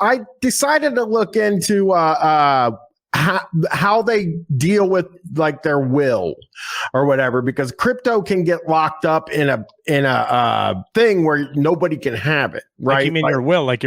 I decided to look into how they deal with like their will or whatever, because crypto can get locked up in a thing where nobody can have it, right? Like you mean your will, like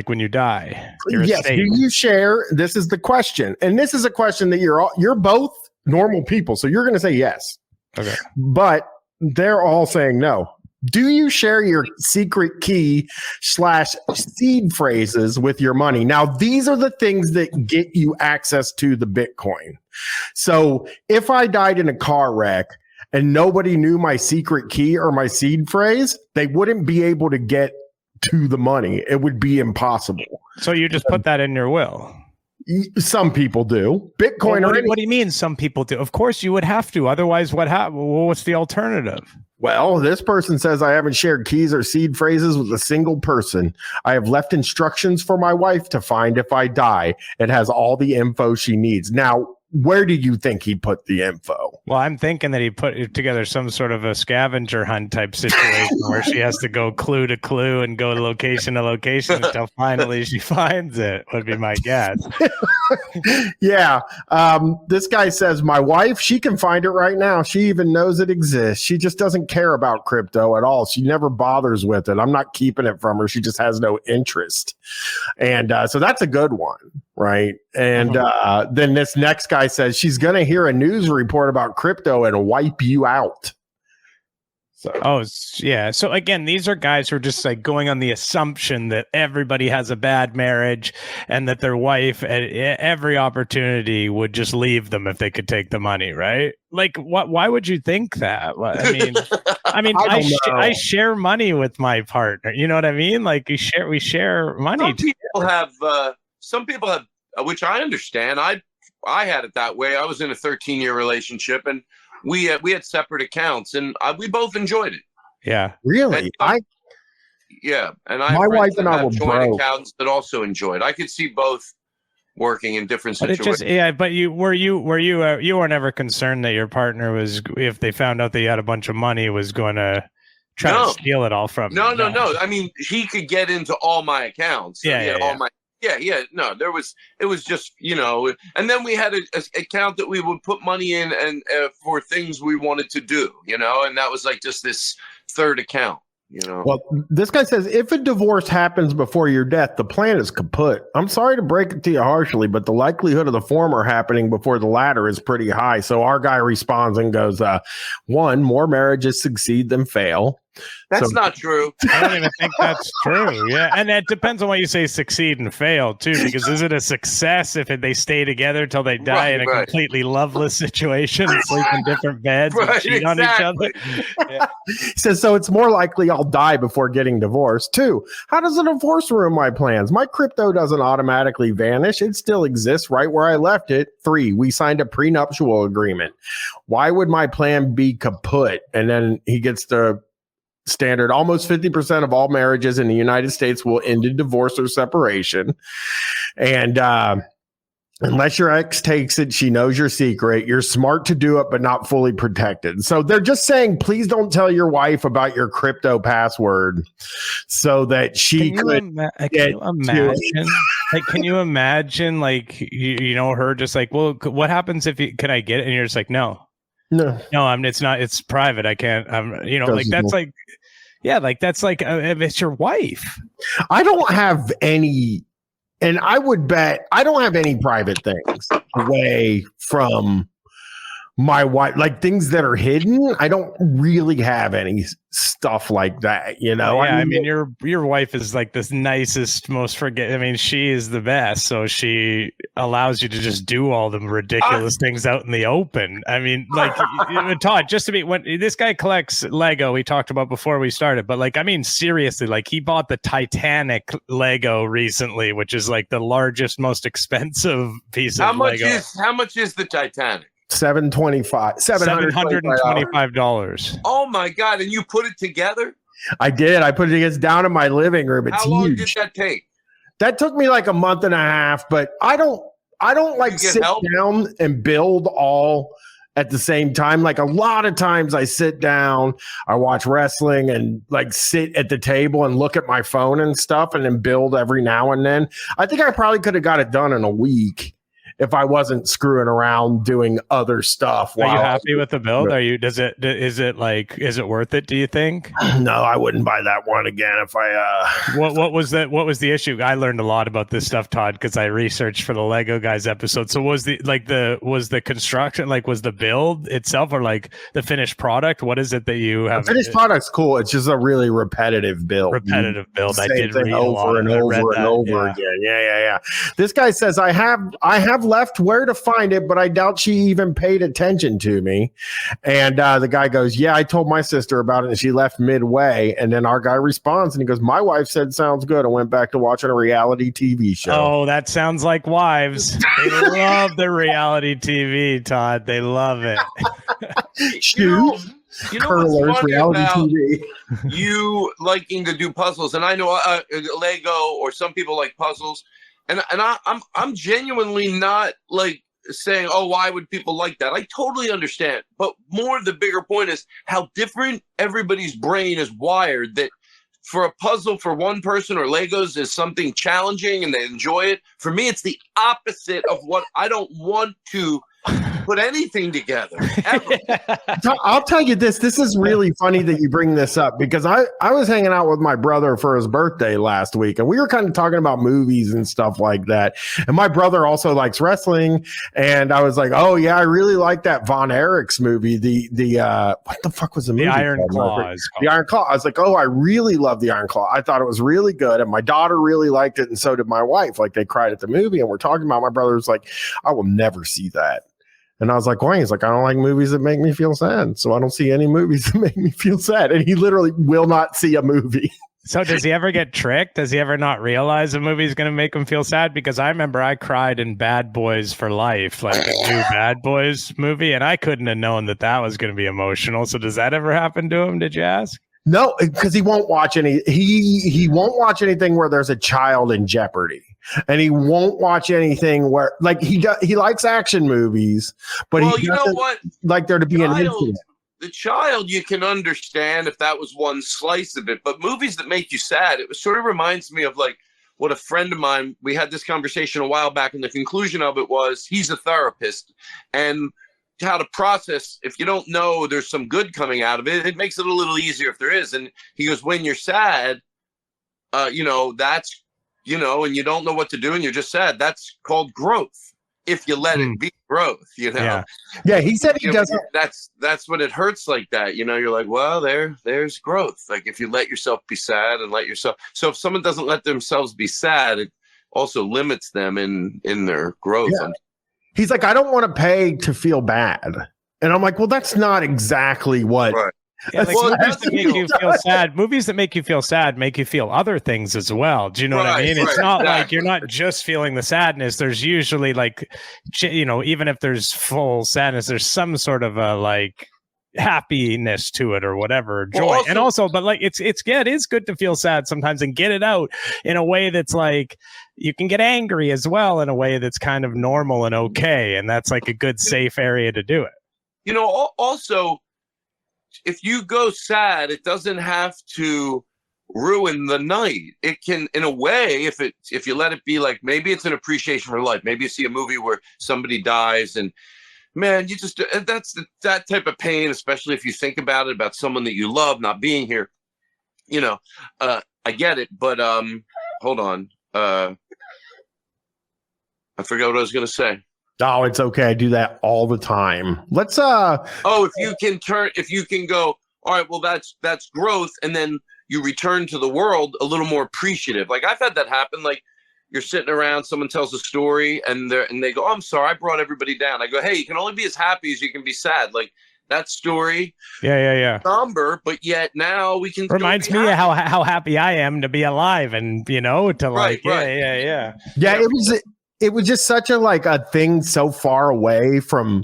when you die. Yes. Estate. Do you share? This is the question, and this is a question that you're both normal people, so you're going to say yes. Okay. But they're all saying no. Do you share your secret key / seed phrases with your money? Now, these are the things that get you access to the Bitcoin. So if I died in a car wreck and nobody knew my secret key or my seed phrase, they wouldn't be able to get to the money. It would be impossible. So you just put that in your will. Some people do. Bitcoin. Well, what do you mean some people do? Of course you would have to. Otherwise, what's the alternative? Well, this person says, I haven't shared keys or seed phrases with a single person. I have left instructions for my wife to find if I die. It has all the info she needs. Now, where do you think he put the info? Well, I'm thinking that he put together some sort of a scavenger hunt type situation where she has to go clue to clue and go location to location until finally she finds it, would be my guess. Yeah. This guy says, my wife, she can find it right now. She even knows it exists. She just doesn't care about crypto at all. She never bothers with it. I'm not keeping it from her. She just has no interest. And so that's a good one. Right. And then this next guy says she's going to hear a news report about crypto and wipe you out. So. Yeah. So again, these are guys who are just like going on the assumption that everybody has a bad marriage and that their wife at every opportunity would just leave them if they could take the money. Right. Like what? Why would you think that? I mean, I share money with my partner. You know what I mean? Like we share money. Some people have, which I understand. I had it that way. I was in a 13-year relationship, and we had separate accounts, and we both enjoyed it. Yeah, really. My wife and I were joint accounts that also enjoyed. I could see both working in different situations. But you were never concerned that your partner was, if they found out that you had a bunch of money, was going to try to steal it all from you. No. I mean, he could get into all my accounts. No, it was just, and then we had an account that we would put money in and for things we wanted to do, and that was like just this third account. Well, this guy says, if a divorce happens before your death, the plan is kaput. I'm sorry to break it to you harshly, but the likelihood of the former happening before the latter is pretty high. So our guy responds and goes, one, more marriages succeed than fail. That's not true. I don't even think that's true. Yeah. And it depends on what you say succeed and fail, too, because is it a success if they stay together till they die in a completely loveless situation, sleep in different beds, and cheat on each other? Yeah. He says, so it's more likely I'll die before getting divorced. 2, how does a divorce ruin my plans? My crypto doesn't automatically vanish. It still exists right where I left it. 3, we signed a prenuptial agreement. Why would my plan be kaput? And then he gets the standard, almost 50% of all marriages in the United States will end in divorce or separation. And unless your ex takes it, she knows your secret. You're smart to do it, but not fully protected. So they're just saying, please don't tell your wife about your crypto password so that she could can you imagine? Can you imagine, like, her just like, well, what happens if can I get it? And you're just like, no, it's not, it's private. I can't, like, that's like, yeah, like, that's like, if it's your wife. I don't have any, and I would bet I don't have any private things away from my wife, like things that are hidden. I don't really have any stuff like that, I mean, your wife is like the nicest, most she is the best, so she allows you to just do all the ridiculous things out in the open. I mean, like, Todd, just to be, when this guy collects Lego, we talked about before we started, but like, I mean, seriously, like, he bought the Titanic Lego recently, which is like the largest, most expensive piece of Lego. How much is the Titanic? $725. Oh my God! And you put it together? I did. I put it against down in my living room. It's How long huge. did that take? That took me like a month and a half. But I don't like sit down and build all at the same time. Like a lot of times I sit down, I watch wrestling and like sit at the table and look at my phone and stuff and then build every now and then. I think I probably could have got it done in a week if I wasn't screwing around doing other stuff. Are you happy with the build? Is it worth it, do you think? No, I wouldn't buy that one again if I what was the issue? I learned a lot about this stuff, Todd, because I researched for the Lego Guys episode. So was the construction, like was the build itself or like the finished product? What is it that you have? The finished product's cool. It's just a really repetitive build. I did read over and over again. Yeah. This guy says I have left where to find it, but I doubt she even paid attention to me. And the guy goes, yeah, I told my sister about it and she left midway. And then our guy responds and he goes, my wife said sounds good. I went back to watching a reality TV show. Oh, that sounds like wives. They love the reality TV, Todd. They love it. You know what's funny about you liking to do puzzles, and I know Lego or some people like puzzles, and I'm genuinely not like saying, oh, why would people like that? I totally understand, but more the bigger point is how different everybody's brain is wired. That for a puzzle for one person or Legos is something challenging and they enjoy it. For me, it's the opposite of what I don't want to put anything together ever. I'll tell you this is really funny that you bring this up because I was hanging out with my brother for his birthday last week and we were kind of talking about movies and stuff like that, and my brother also likes wrestling, and I was like, oh yeah, I really like that Von Erichs movie, the what the fuck was the movie? The Iron Claw. The Iron Claw. I was like, oh, I really love the Iron Claw. I thought it was really good, and my daughter really liked it, and so did my wife. Like they cried at the movie, and we're talking about, my brother was like, I will never see that. And I was like, why? He's like, I don't like movies that make me feel sad. So I don't see any movies that make me feel sad. And he literally will not see a movie. So does he ever get tricked? Does he ever not realize a movie is going to make him feel sad? Because I remember I cried in Bad Boys for Life, like the new Bad Boys movie. And I couldn't have known that was going to be emotional. So does that ever happen to him? Did you ask? No, because he won't watch he won't watch anything where there's a child in jeopardy. And he won't watch anything where, like, he likes action movies, but he doesn't like there to be an incident. The child, you can understand if that was one slice of it, but movies that make you sad, it sort of reminds me of like what a friend of mine, we had this conversation a while back, and the conclusion of it was he's a therapist, and how to process, if you don't know there's some good coming out of it, it makes it a little easier if there is. And he goes, when you're sad, that's, and you don't know what to do and you're just sad, that's called growth. If you let it be growth, Yeah, he said he doesn't. That's when it hurts like that. You're like, well, there's growth. Like if you let yourself be sad and let yourself. So if someone doesn't let themselves be sad, it also limits them in their growth. Yeah. He's like, I don't want to pay to feel bad. And I'm like, well, that's not exactly what. Right. Yeah, like movies that make you feel sad. Movies that make you feel sad make you feel other things as well. Do you know what I mean? It's not like you're not just feeling the sadness. There's usually like, even if there's full sadness, there's some sort of a like happiness to it or whatever, joy. And also, but like it is good to feel sad sometimes and get it out in a way that's like, you can get angry as well in a way that's kind of normal and okay. And that's like a good safe area to do it. Also, if you go sad, it doesn't have to ruin the night. It can, in a way, if you let it be like, maybe it's an appreciation for life. Maybe you see a movie where somebody dies and man, that's that type of pain, especially if you think about it, about someone that you love not being here. I get it, but hold on. I forgot what I was going to say. Oh, it's okay. I do that all the time. Let's if you can go, all right, well, that's growth, and then you return to the world a little more appreciative. Like I've had that happen. Like you're sitting around, someone tells a story, and they go, oh, I'm sorry, I brought everybody down. I go, hey, you can only be as happy as you can be sad. Like that story. Yeah. Somber, but yet now we can. Reminds me of how happy I am to be alive, and to like, yeah. It was just such a thing so far away from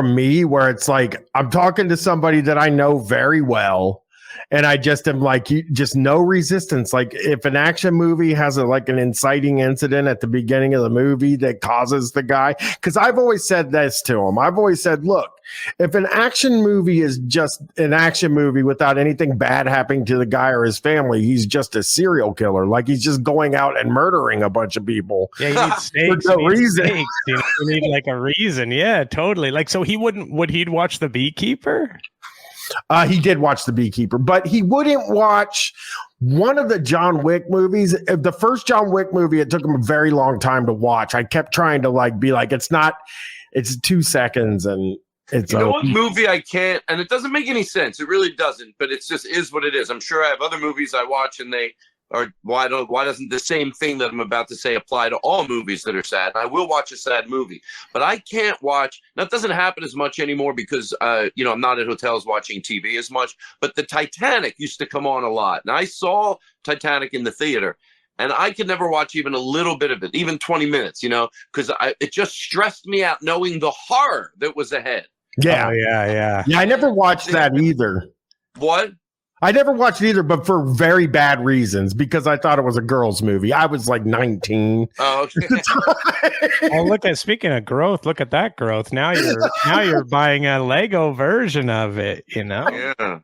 me, where it's like I'm talking to somebody that I know very well, And I just am like, just no resistance. Like if an action movie has like an inciting incident at the beginning of the movie that causes the guy, because I've always said this to him. I've always said, look, if an action movie is just an action movie without anything bad happening to the guy or his family, he's just a serial killer. Like he's just going out and murdering a bunch of people. Yeah, you need stakes. For no reason. Stakes, you need like a reason. Yeah, totally. Like, so would he'd watch The Beekeeper? He did watch The Beekeeper, but he wouldn't watch one of the John Wick movies. The first John Wick movie, it took him a very long time to watch. I kept trying to be like, it's 2 seconds and it's what movie I can't, and it doesn't make any sense. It really doesn't, but it's just is what it is. I'm sure I have other movies I watch and they are, why doesn't the same thing that I'm about to say apply to all movies that are sad? I will watch a sad movie, but I can't watch. That doesn't happen as much anymore because, I'm not at hotels watching TV as much, but the Titanic used to come on a lot. And I saw Titanic in the theater and I could never watch even a little bit of it, even 20 minutes, because it just stressed me out knowing the horror that was ahead. Yeah. Oh, yeah. Yeah. I never watched that either. What? I never watched it either, but for very bad reasons, because I thought it was a girl's movie. I was like 19. Oh, okay. Speaking of growth, look at that growth. Now you're buying a Lego version of it, Yeah.